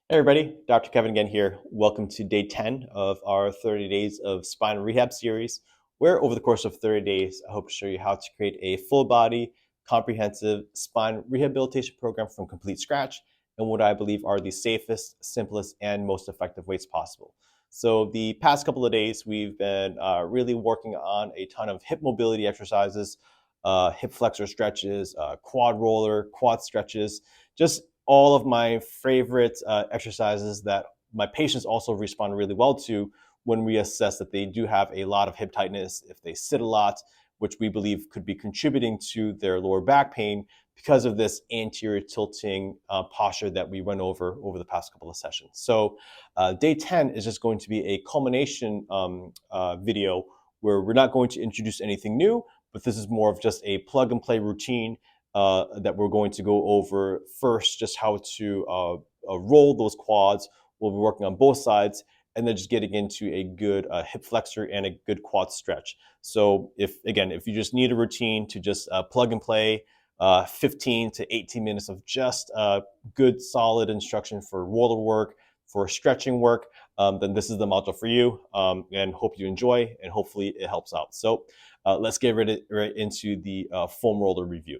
Hey everybody, Dr. Kevin again here. Welcome to day 10 of our 30 days of spine rehab series, where over the course of 30 days, I hope to show you how to create a full body, comprehensive spine rehabilitation program from complete scratch and what I believe are the safest, simplest, and most effective ways possible. So the past couple of days, we've been really working on a ton of hip mobility exercises, hip flexor stretches, quad roller, quad stretches, just all of my favorite exercises that my patients also respond really well to when we assess that they do have a lot of hip tightness, if they sit a lot, which we believe could be contributing to their lower back pain because of this anterior tilting posture that we went over the past couple of sessions. So day 10 is just going to be a culmination video where we're not going to introduce anything new, but this is more of just a plug and play routine that we're going to go over first, just how to roll those quads. We'll be working on both sides, and then just getting into a good hip flexor and a good quad stretch. So if you just need a routine to just plug and play, 15 to 18 minutes of just good solid instruction for roller work, for stretching work, then this is the module for you, and hope you enjoy, and hopefully it helps out. So let's get right into the foam roller review.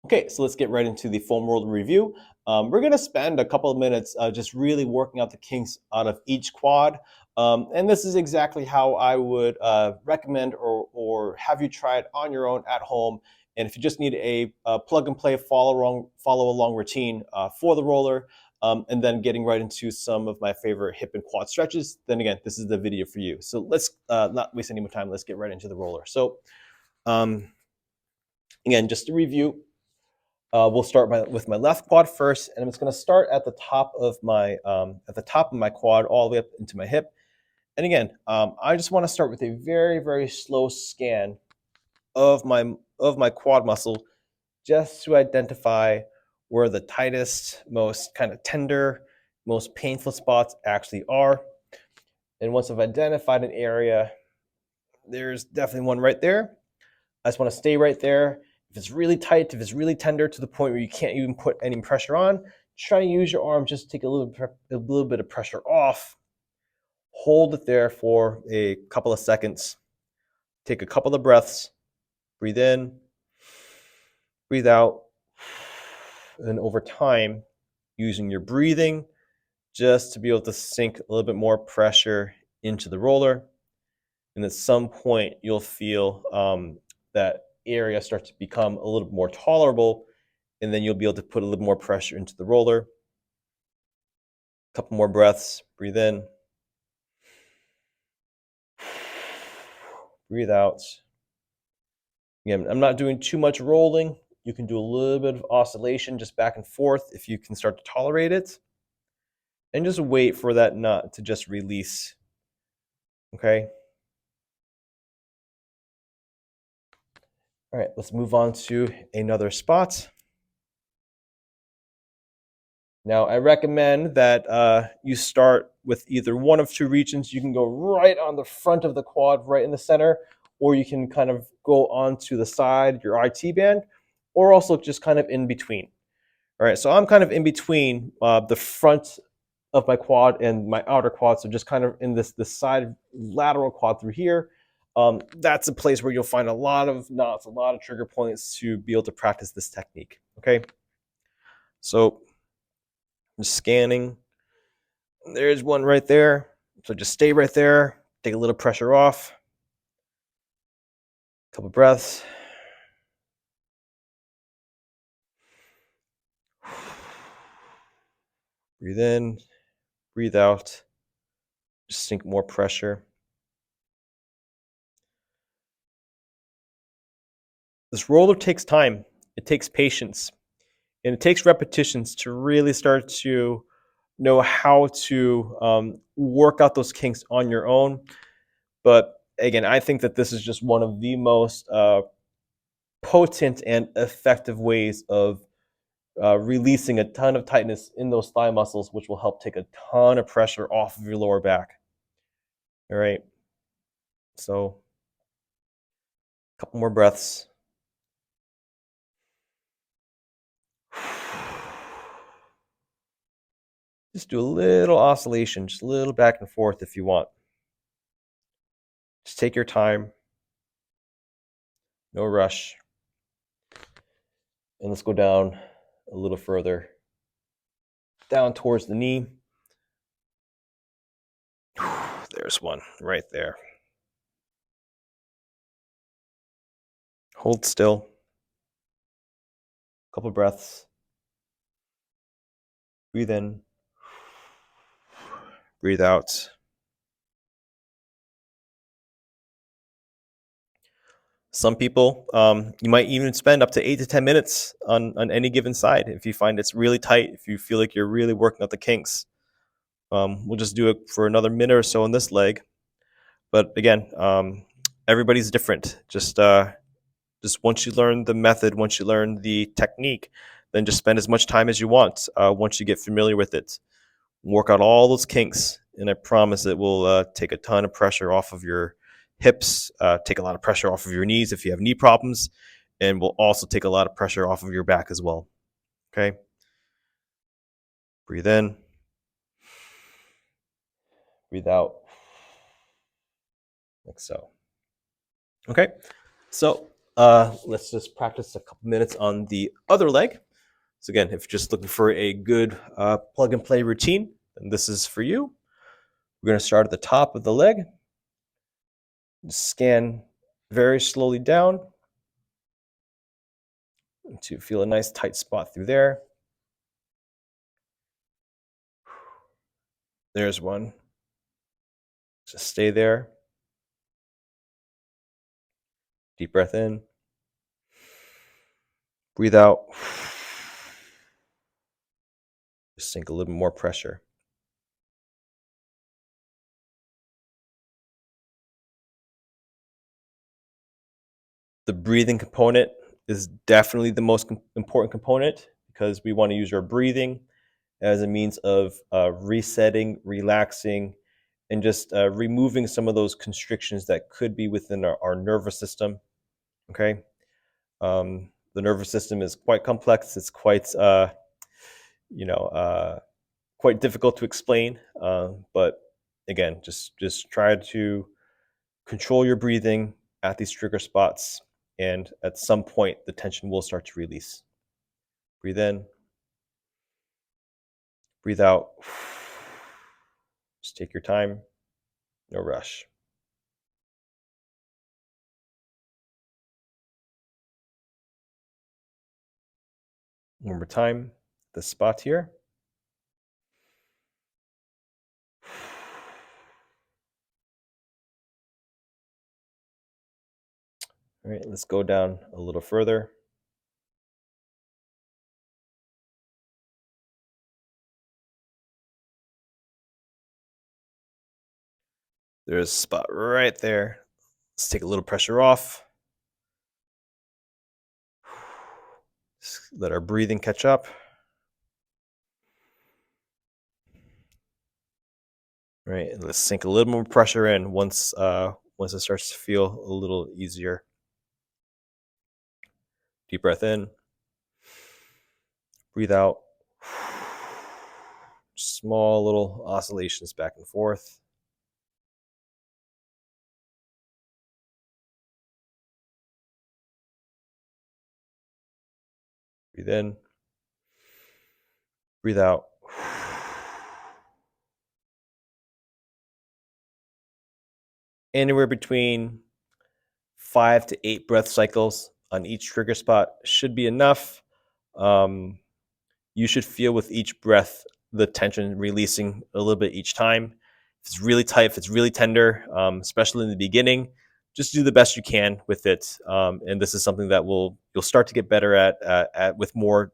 Okay, so let's get right into the foam roller review. We're going to spend a couple of minutes just really working out the kinks out of each quad. And this is exactly how I would recommend or have you try it on your own at home. And if you just need a plug and play follow along routine for the roller, and then getting right into some of my favorite hip and quad stretches, then again, this is the video for you. So let's not waste any more time. Let's get right into the roller. So again, just to review, we'll start with my left quad first, and I'm just going to start at the top of my quad, all the way up into my hip. And again, I just want to start with a very slow scan of my quad muscle, just to identify where the tightest, most kind of tender, most painful spots actually are. And once I've identified an area, there's definitely one right there. I just want to stay right there. If it's really tight, if it's really tender to the point where you can't even put any pressure on, try to use your arm just to take a little bit of pressure off. Hold it there for a couple of seconds. Take a couple of breaths. Breathe in, breathe out. And over time, using your breathing just to be able to sink a little bit more pressure into the roller. And at some point, you'll feel that area start to become a little more tolerable, and then you'll be able to put a little more pressure into the roller. A couple more breaths. Breathe in. Breathe out. Again, I'm not doing too much rolling. You can do a little bit of oscillation just back and forth if you can start to tolerate it. And just wait for that nut to just release. Okay? All right, let's move on to another spot. Now, I recommend that you start with either one of two regions. You can go right on the front of the quad, right in the center, or you can kind of go onto the side, your IT band, or also just kind of in between. All right, so I'm kind of in between the front of my quad and my outer quad, so just kind of in this side lateral quad through here. That's a place where you'll find a lot of knots, a lot of trigger points to be able to practice this technique. Okay, so I'm scanning. There's one right there. So just stay right there. Take a little pressure off. Couple breaths. Breathe in, breathe out. Just sink more pressure. This roller takes time. It takes patience. And it takes repetitions to really start to know how to work out those kinks on your own. But again, I think that this is just one of the most potent and effective ways of releasing a ton of tightness in those thigh muscles, which will help take a ton of pressure off of your lower back. All right. So a couple more breaths. Just do a little oscillation, just a little back and forth if you want. Just take your time, no rush. And let's go down a little further, down towards the knee. There's one right there. Hold still. Couple breaths. Breathe in. Breathe out. Some people, you might even spend up to 8 to 10 minutes on any given side if you find it's really tight, if you feel like you're really working out the kinks. We'll just do it for another minute or so on this leg. But again, everybody's different. Just once you learn the method, once you learn the technique, then just spend as much time as you want once you get familiar with it. Work out all those kinks, and I promise it will take a ton of pressure off of your hips, take a lot of pressure off of your knees if you have knee problems, and will also take a lot of pressure off of your back as well. Okay? Breathe in. Breathe out. Like so. Okay? So let's just practice a couple minutes on the other leg. So again, if you're just looking for a good plug and play routine, then this is for you. We're going to start at the top of the leg. Scan very slowly down to feel a nice tight spot through there. There's one. Just stay there. Deep breath in. Breathe out. Just sink a little more pressure. The breathing component is definitely the most important component because we want to use our breathing as a means of resetting, relaxing, and just removing some of those constrictions that could be within our nervous system. Okay. The nervous system is quite complex. It's quite, quite difficult to explain. But again, just try to control your breathing at these trigger spots, and at some point, the tension will start to release. Breathe in. Breathe out. Just take your time. No rush. One more time. The spot here. All right, let's go down a little further. There's a spot right there. Let's take a little pressure off. Just let our breathing catch up. All right, and let's sink a little more pressure in once it starts to feel a little easier. Deep breath in. Breathe out. Small little oscillations back and forth. Breathe in. Breathe out. Anywhere between 5 to 8 breath cycles on each trigger spot should be enough. You should feel with each breath the tension releasing a little bit each time. If it's really tight, if it's really tender, especially in the beginning, just do the best you can with it. And this is something that you'll start to get better at with more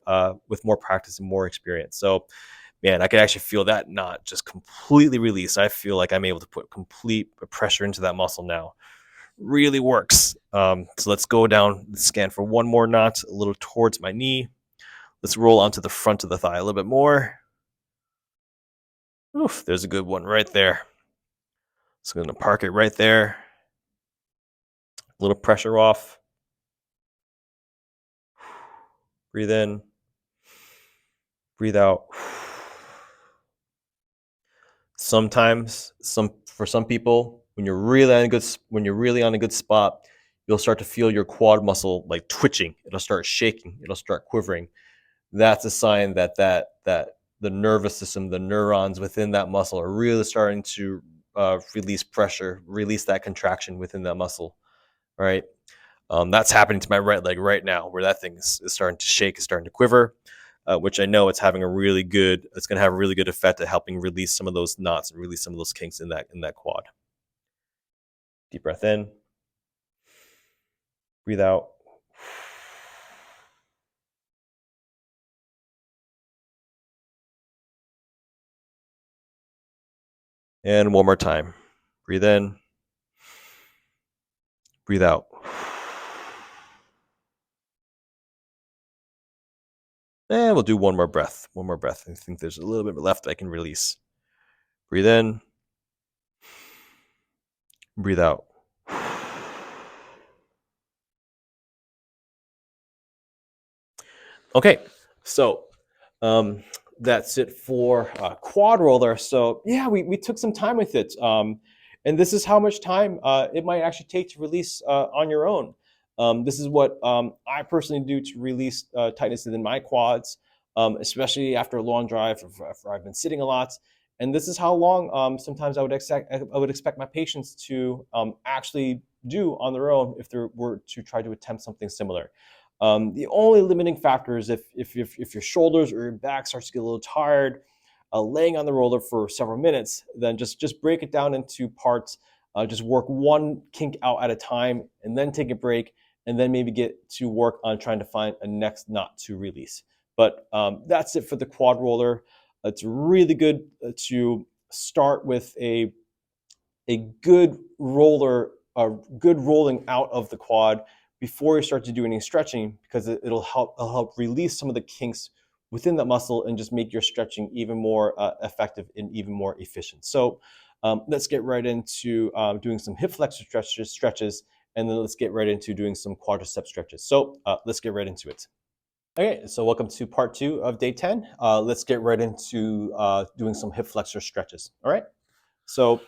practice and more experience. So, man, I can actually feel that knot just completely release. I feel like I'm able to put complete pressure into that muscle now. Really works. So let's go down, scan for one more knot, a little towards my knee. Let's roll onto the front of the thigh a little bit more. Oof, there's a good one right there. So I'm going to park it right there. A little pressure off. Breathe in. Breathe out. Sometimes, for some people, when you're really on a good spot, you'll start to feel your quad muscle like twitching. It'll start shaking. It'll start quivering. That's a sign that the nervous system, the neurons within that muscle, are really starting to release pressure, release that contraction within that muscle. All right. That's happening to my right leg right now, where that thing is starting to shake, is starting to quiver, which I know it's having it's going to have a really good effect at helping release some of those knots and release some of those kinks in that quad. Deep breath in, breathe out. And one more time. Breathe in, breathe out. And we'll do one more breath. One more breath. I think there's a little bit left I can release. Breathe in, breathe out. Okay, so that's it for quad roller. So yeah, we took some time with it. And this is how much time it might actually take to release on your own. This is what I personally do to release tightness within my quads, especially after a long drive, if I've been sitting a lot. And this is how long sometimes I would expect my patients to actually do on their own if they were to try to attempt something similar. The only limiting factor is if your shoulders or your back starts to get a little tired, laying on the roller for several minutes, then just break it down into parts. Just work one kink out at a time, and then take a break, and then maybe get to work on trying to find a next knot to release. But that's it for the quad roller. It's really good to start with a good roller, a good rolling out of the quad before you start to do any stretching, because it'll help release some of the kinks within that muscle and just make your stretching even more effective and even more efficient. So let's get right into doing some hip flexor stretches, and then let's get right into doing some quadricep stretches. So let's get right into it. Okay, so welcome to part 2 of day 10. Let's get right into doing some hip flexor stretches. All right, so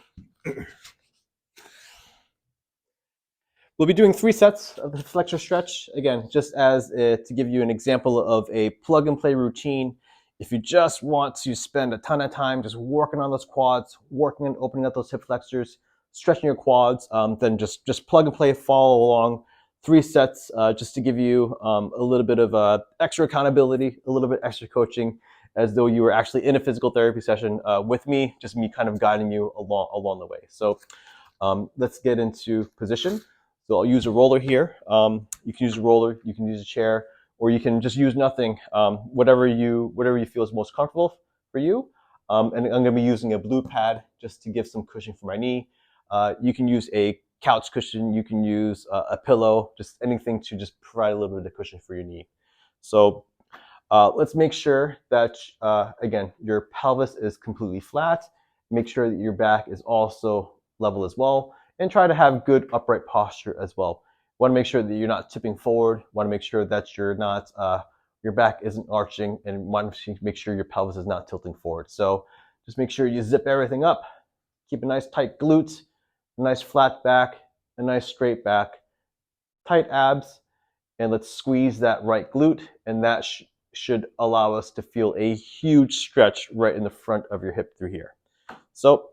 we'll be doing 3 sets of the flexor stretch. Again, just as to give you an example of a plug and play routine. If you just want to spend a ton of time just working on those quads, working and opening up those hip flexors, stretching your quads, then just plug and play, follow along. 3 sets just to give you a little bit of extra accountability, a little bit extra coaching, as though you were actually in a physical therapy session with me, just me kind of guiding you along the way. So let's get into position. So I'll use a roller here. You can use a roller, you can use a chair, or you can just use nothing. Whatever you feel is most comfortable for you. And I'm going to be using a blue pad just to give some cushion for my knee. You can use a couch cushion. You can use a pillow, just anything to just provide a little bit of cushion for your knee. So let's make sure that, again, your pelvis is completely flat. Make sure that your back is also level as well, and try to have good upright posture as well. Want to make sure that you're not tipping forward. Want to make sure that you're not, your back isn't arching, and want to make sure your pelvis is not tilting forward. So just make sure you zip everything up. Keep a nice tight glute, a nice flat back, a nice straight back, tight abs, and let's squeeze that right glute, and that should allow us to feel a huge stretch right in the front of your hip through here. So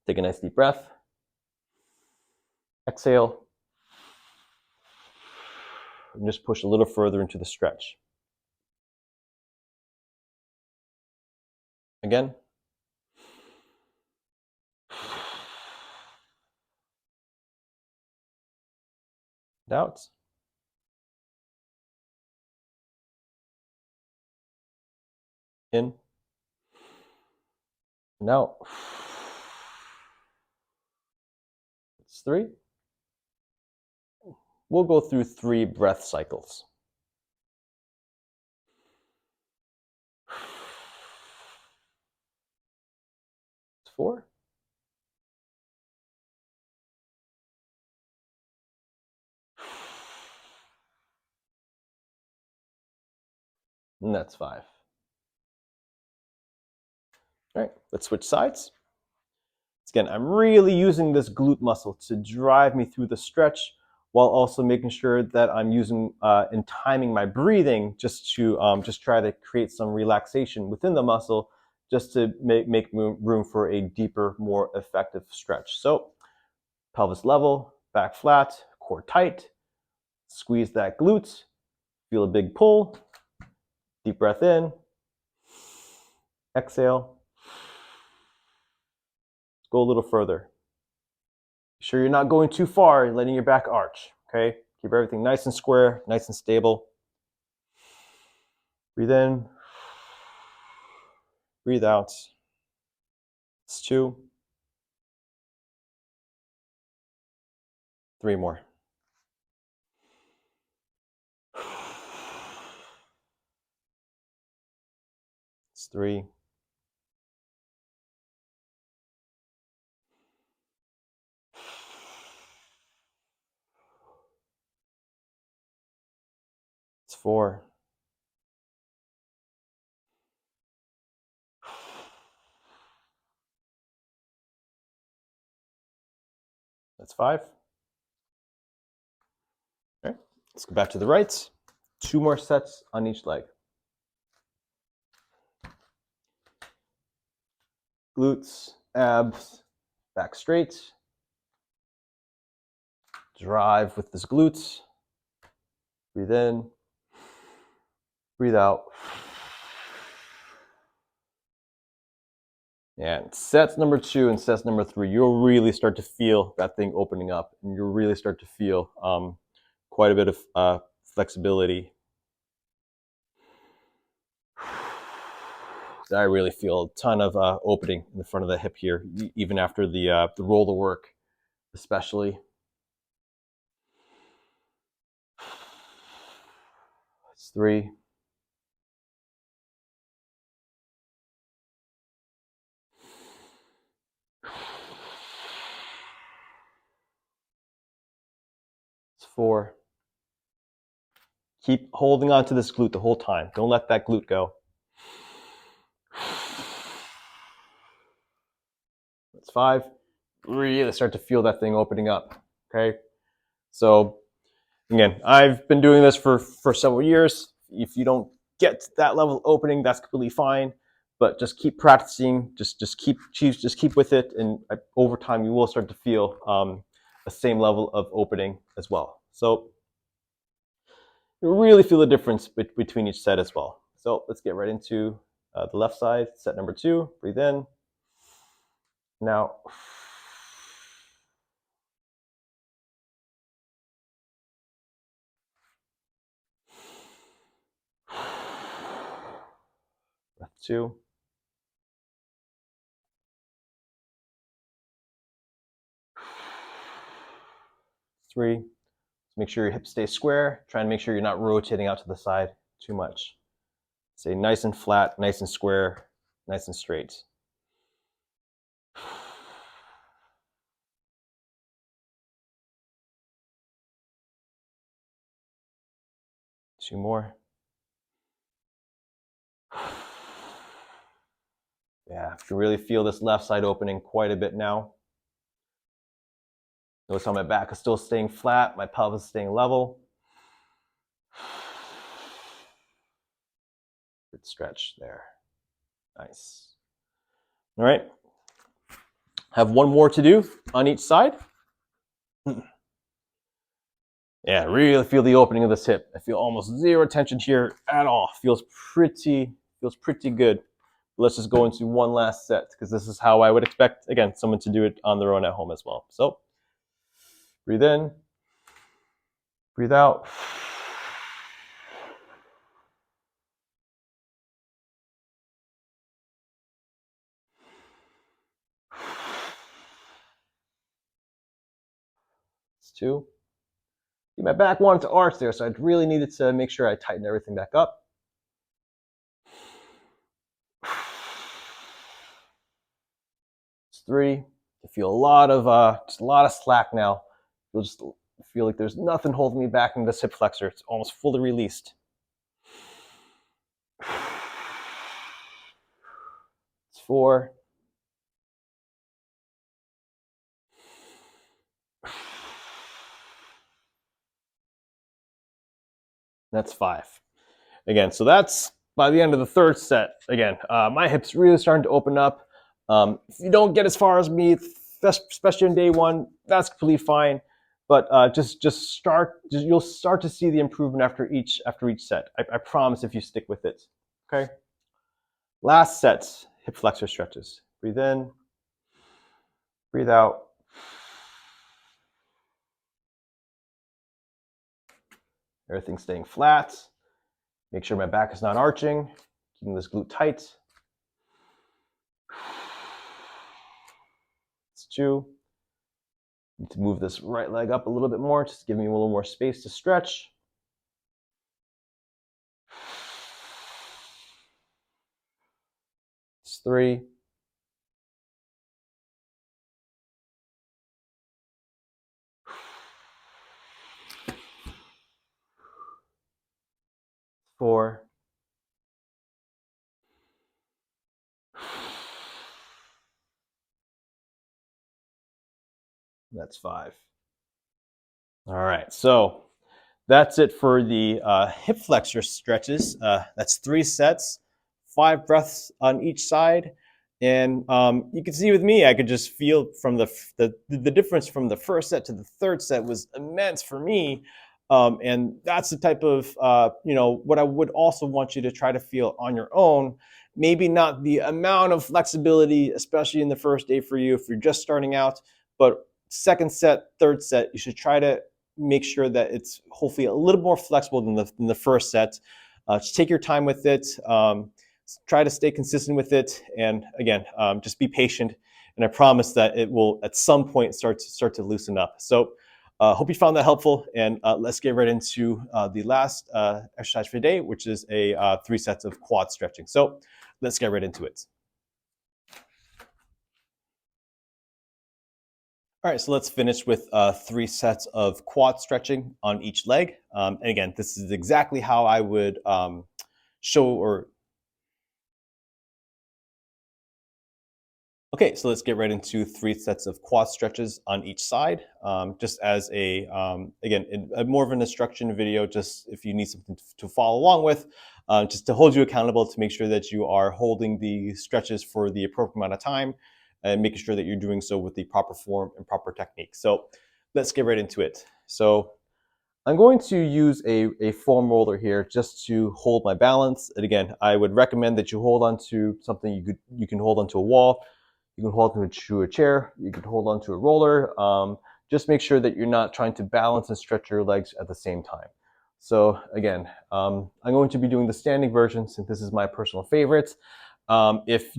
take a nice deep breath. Exhale. And just push a little further into the stretch. Again. Out. In. And out. It's 3. We'll go through 3 breath cycles. It's 4. And that's 5. All right, let's switch sides. Again, I'm really using this glute muscle to drive me through the stretch while also making sure that I'm using and timing my breathing just to just try to create some relaxation within the muscle just to make room for a deeper, more effective stretch. So pelvis level, back flat, core tight, squeeze that glute, feel a big pull, deep breath in, exhale, go a little further. Be sure you're not going too far and letting your back arch, okay? Keep everything nice and square, nice and stable. Breathe in, breathe out. It's 2, 3 more. It's 3. It's 4. That's 5. Okay, let's go back to the right. 2 more sets on each leg. Glutes, abs, back straight. Drive with this glutes. Breathe in, breathe out. And sets number 2 and sets number 3, you'll really start to feel that thing opening up, and you'll really start to feel quite a bit of flexibility. I really feel a ton of opening in the front of the hip here, even after the roller work, especially. It's 3. It's 4. Keep holding on to this glute the whole time. Don't let that glute go. That's 5. Really start to feel that thing opening up, okay? So again, I've been doing this for several years. If you don't get to that level of opening, that's completely fine. But just keep practicing. Just keep with it, and over time you will start to feel the same level of opening as well. So you really feel the difference between each set as well. So let's get right into the left side, set number 2. Breathe in. Now, breath 2. 3. Make sure your hips stay square. Try and make sure you're not rotating out to the side too much. Stay nice and flat, nice and square, nice and straight. Two more. Yeah, I can really feel this left side opening quite a bit now. Notice how my back is still staying flat, my pelvis is staying level. Good stretch there. Nice. All right. Have one more to do on each side. Yeah, really feel the opening of this hip. I feel almost zero tension here at all. Feels pretty good. Let's just go into one last set, because this is how I would expect, again, someone to do it on their own at home as well. So breathe in, breathe out. It's 2. My back wanted to arch there, so I really needed to make sure I tighten everything back up. It's 3. I feel just a lot of slack now. You'll just feel like there's nothing holding me back in this hip flexor. It's almost fully released. It's 4. That's 5. Again, so that's by the end of the third set. Again, my hips really starting to open up. If you don't get as far as me, especially on day one, that's completely fine. But just start. You'll start to see the improvement after each set. I promise if you stick with it. Okay. Last set, hip flexor stretches. Breathe in, breathe out. Everything's staying flat. Make sure my back is not arching. Keeping this glute tight. It's 2. Need to move this right leg up a little bit more, just give me a little more space to stretch. It's 3. 4. That's 5. All right, so that's it for the hip flexor stretches. That's 3 sets, 5 breaths on each side. And you can see with me, I could just feel from the difference from the first set to the third set was immense for me. And that's the type of, what I would also want you to try to feel on your own. Maybe not the amount of flexibility, especially in the first day for you if you're just starting out, but second set, third set, you should try to make sure that it's hopefully a little more flexible than the first set. Just take your time with it. Try to stay consistent with it. And again, just be patient. And I promise that it will at some point start to loosen up. So hope you found that helpful. And let's get right into the last exercise for the day, which is a 3 sets of quad stretching. So let's get right into it. All right, so let's finish with 3 sets of quad stretching on each leg. And again, this is exactly how I would show or... Okay, so let's get right into 3 sets of quad stretches on each side. Just as again, more of an instruction video, just if you need something to follow along with, just to hold you accountable to make sure that you are holding the stretches for the appropriate amount of time and making sure that you're doing so with the proper form and proper technique. So let's get right into it. So I'm going to use a foam roller here just to hold my balance. And again, I would recommend that you hold onto something you can hold onto a wall. You can hold onto a chair. You can hold onto a roller. Just make sure that you're not trying to balance and stretch your legs at the same time. So again, I'm going to be doing the standing version since this is my personal favorite. If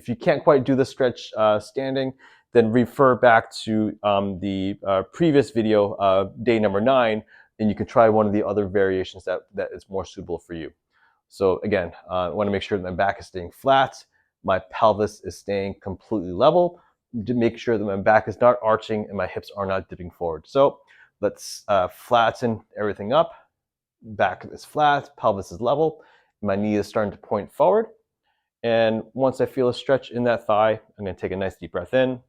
you can't quite do the stretch standing, then refer back to the previous video, day number 9, and you can try one of the other variations that is more suitable for you. So again, I want to make sure that my back is staying flat, my pelvis is staying completely level, to make sure that my back is not arching and my hips are not dipping forward. So let's flatten everything up. Back is flat, pelvis is level, my knee is starting to point forward. And once I feel a stretch in that thigh, I'm going to take a nice deep breath in,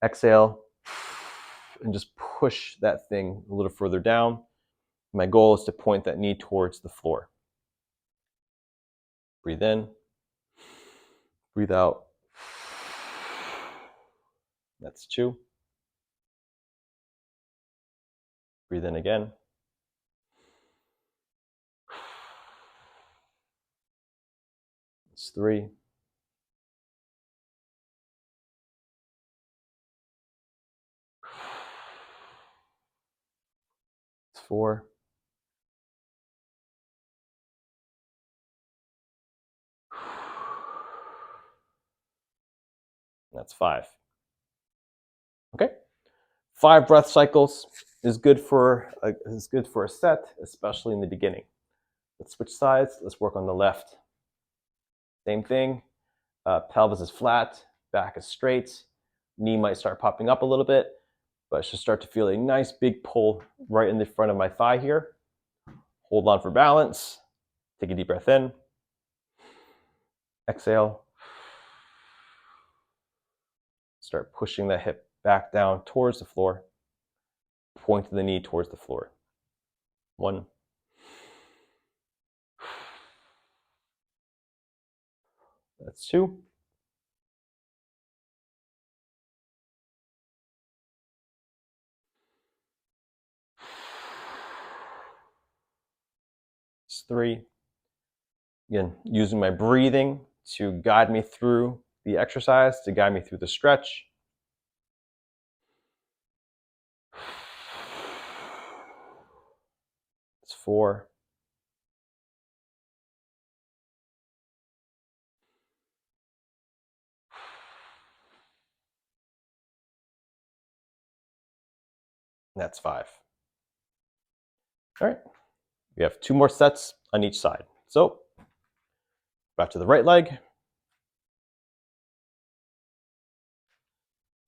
exhale, and just push that thing a little further down. My goal is to point that knee towards the floor. Breathe in, breathe out. That's 2. Breathe in again. It's 3. It's 4. That's 5. Okay. 5 breath cycles is good for a set, especially in the beginning. Let's switch sides. Let's work on the left. Same thing. Pelvis is flat, back is straight. Knee might start popping up a little bit, but I should start to feel a nice big pull right in the front of my thigh here. Hold on for balance. Take a deep breath in. Exhale. Start pushing the hip back down towards the floor. Point the knee towards the floor. 1. That's 2. It's 3. Again, using my breathing to guide me through the exercise, to guide me through the stretch. It's 4. And that's 5. All right. We have 2 more sets on each side. So back to the right leg.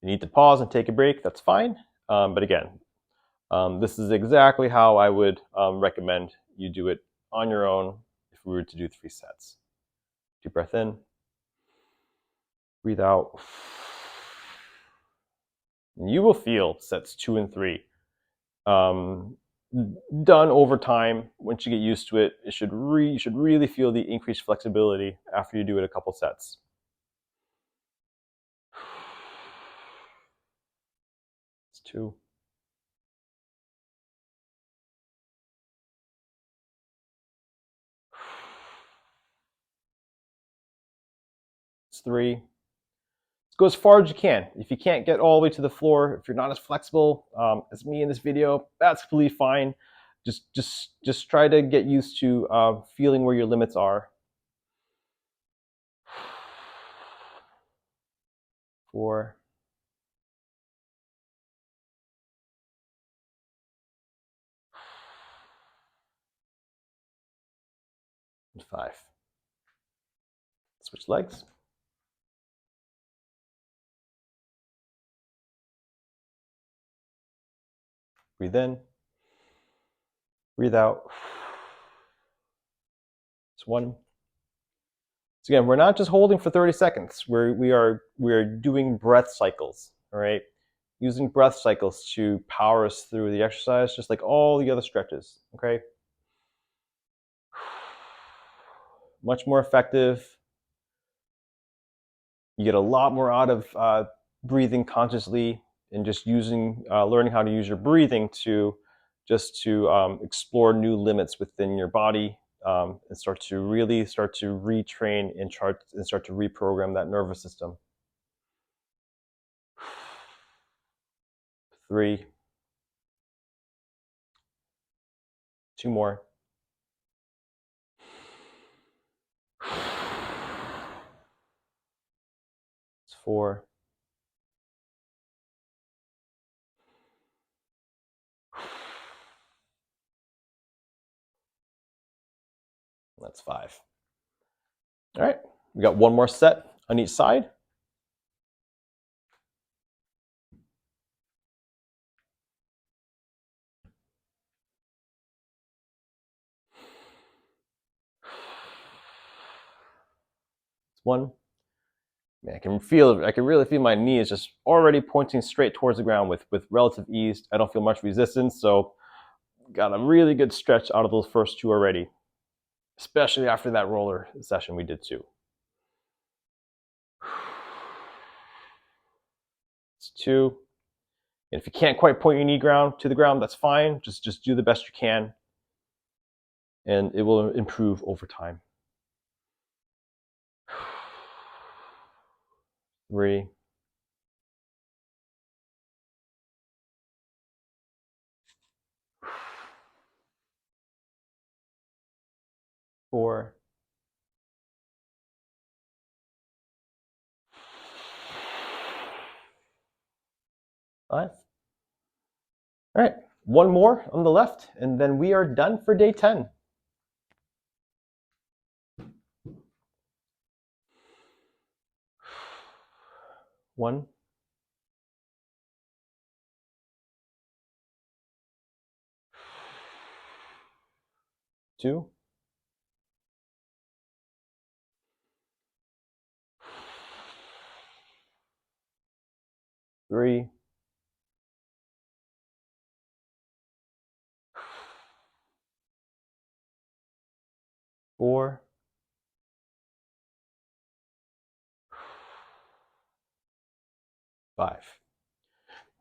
You need to pause and take a break, that's fine. But again, this is exactly how I would recommend you do it on your own if we were to do 3 sets. Deep breath in, breathe out. And you will feel sets 2 and 3 done over time. Once you get used to it, you should really feel the increased flexibility after you do it a couple sets. It's 2. It's 3. Go as far as you can. If you can't get all the way to the floor, if you're not as flexible as me in this video, that's completely fine. Just try to get used to feeling where your limits are. 4. And 5. Switch legs. Breathe in. Breathe out. It's 1. So again, we're not just holding for 30 seconds. We are doing breath cycles, all right? Using breath cycles to power us through the exercise, just like all the other stretches, okay? Much more effective. You get a lot more out of breathing consciously and just learning how to use your breathing to explore new limits within your body and start to retrain and start to reprogram that nervous system. 3. 2 more. It's 4. That's 5. All right, we got 1 more set on each side. It's 1. Man, I can really feel my knees just already pointing straight towards the ground with relative ease. I don't feel much resistance, so got a really good stretch out of those first 2 already, especially after that roller session we did too. It's 2. And if you can't quite point your knee to the ground, that's fine. Just do the best you can, and it will improve over time. 3. 4. 5. All right, 1 more on the left, and then we are done for day 10. 1. 2. 3. 4, 5.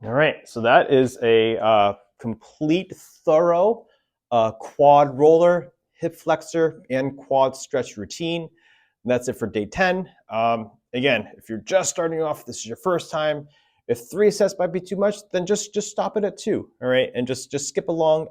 All right, so that is a complete, thorough quad roller, hip flexor, and quad stretch routine. And that's it for day 10. Again, if you're just starting off, this is your first time. If 3 sets might be too much, then just stop it at 2. All right, and just skip along.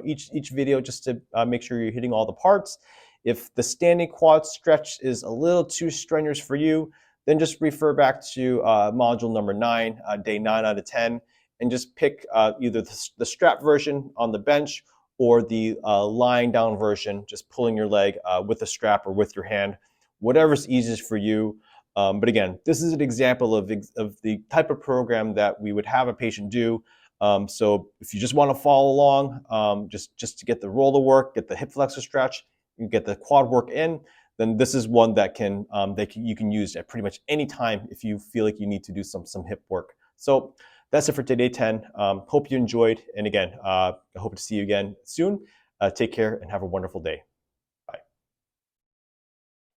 Each video just to make sure you're hitting all the parts. If the standing quad stretch is a little too strenuous for you, then just refer back to module number 9, day 9 out of 10, and just pick either the strap version on the bench or the lying down version, just pulling your leg with a strap or with your hand, whatever's easiest for you. But again, this is an example of the type of program that we would have a patient do. So if you just want to follow along, just to get the roller work, get the hip flexor stretch, and get the quad work in, then this is one that you can use at pretty much any time if you feel like you need to do some hip work. So that's it for day 10. Hope you enjoyed, and again, I hope to see you again soon. Take care and have a wonderful day.